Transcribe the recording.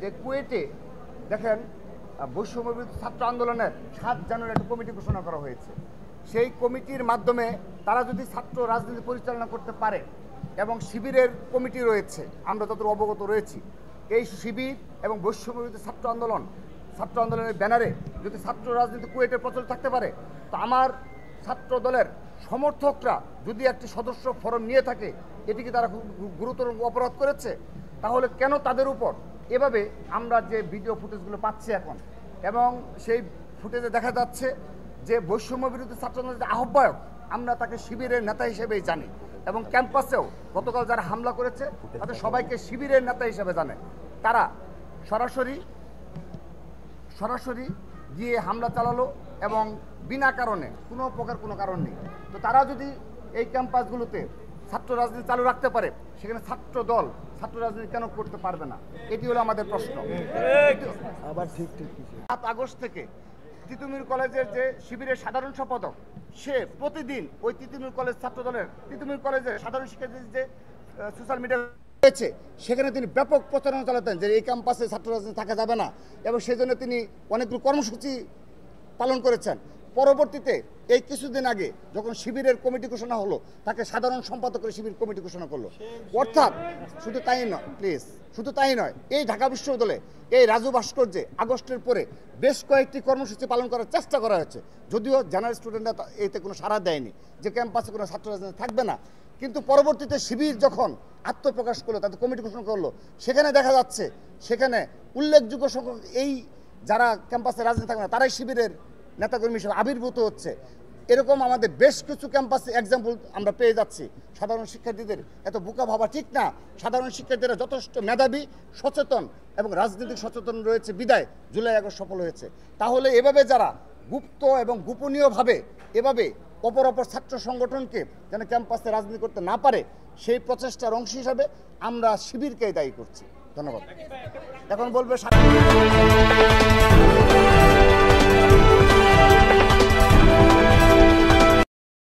যে কুয়েটে দেখেন বৈষম্যবিরোধী ছাত্র আন্দোলনের 7 জানুয়ারি একটা কমিটি ঘোষণা করা হয়েছে। সেই কমিটির মাধ্যমে তারা যদি ছাত্র রাজনীতি পরিচালনা করতে পারে এবং শিবিরের কমিটি রয়েছে, আমরা যত অবগত রয়েছি, এই শিবির এবং বৈষম্যবিরোধী ছাত্র আন্দোলনের ব্যানারে যদি ছাত্র রাজনীতি কুয়েটে প্রচলিত থাকতে পারে, তো আমার ছাত্র দলের সমর্থকরা যদি একটি সদস্য ফরম নিয়ে থাকে, এটিকে তারা গুরুতর অপরাধ করেছে, তাহলে কেন তাদের উপর এভাবে আমরা যে ভিডিও ফুটেজগুলো পাচ্ছি এখন, এবং সেই ফুটেজে দেখা যাচ্ছে যে বৈষম্যবিরোধী ছাত্র আন্দোলনের আহ্বায়ক, আমরা তাকে শিবিরের নেতা হিসেবেই জানি, এবং ক্যাম্পাসেও গতকাল যারা হামলা করেছে তাদের সবাইকে শিবিরের নেতা হিসেবে জানে। তারা সরাসরি গিয়ে হামলা চালালো এবং বিনা কারণে কোনো কারণ নেই। তো তারা যদি এই ক্যাম্পাসগুলোতে ছাত্র রাজনীতি চালু রাখতে পারে, সেখানে ছাত্র দল ছাত্র রাজনীতি কেন করতে পারবে না? এটি হলো আমাদের প্রশ্ন। আবার ঠিক 7 আগস্ট থেকে তিতুমির কলেজের যে শিবিরের সাধারণ সম্পাদক, সে প্রতিদিন ওই তিতুমির কলেজ ছাত্র দলের তিতুমির কলেজের সাধারণ শিক্ষার্থীদের যে সোশ্যাল মিডিয়া রয়েছে, সেখানে তিনি ব্যাপক প্রচারণা চালাতেন যে এই ক্যাম্পাসে ছাত্র রাজনীতি থাকা যাবে না, এবং সেই জন্য তিনি অনেকগুলো কর্মসূচি পালন করেছেন। পরবর্তীতে এই কিছুদিন আগে যখন শিবিরের কমিটি ঘোষণা হলো, তাকে সাধারণ সম্পাদক করে শিবির কমিটি ঘোষণা করলো। অর্থাৎ শুধু তাই নয়, এই ঢাকা বিশ্ববিদ্যালয়ে এই রাজু ভাস্কর্যে আগস্টের পরে বেশ কয়েকটি কর্মসূচি পালন করার চেষ্টা করা হয়েছে, যদিও জেনারেল স্টুডেন্টরা এতে কোনো সাড়া দেয়নি যে ক্যাম্পাসে কোনো ছাত্র রাজনীতি থাকবে না। কিন্তু পরবর্তীতে শিবির যখন আত্মপ্রকাশ করলো, তাদের কমিটি ঘোষণা করলো, সেখানে দেখা যাচ্ছে সেখানে উল্লেখযোগ্য সংখ্যক এই যারা ক্যাম্পাসে রাজনীতি থাকবে না তারাই শিবিরের নেতাকর্মী হিসেবে আবির্ভূত হচ্ছে। এরকম আমাদের বেশ কিছু ক্যাম্পাসে এক্সাম্পল আমরা পেয়ে যাচ্ছি। সাধারণ শিক্ষার্থীদের এত বোকা ভাবা ঠিক না। সাধারণ শিক্ষার্থীরা যথেষ্ট মেধাবী, সচেতন এবং রাজনৈতিক সচেতন রয়েছে বিদায় জুলাই আগস্ট সফল হয়েছে। তাহলে এভাবে যারা গুপ্ত এবং গোপনীয়ভাবে এভাবে অপর ছাত্র সংগঠনকে যেন ক্যাম্পাসে রাজনীতি করতে না পারে, সেই প্রচেষ্টার অংশ হিসাবে আমরা শিবিরকে দায়ী করছি। ধন্যবাদ। এখন বলবে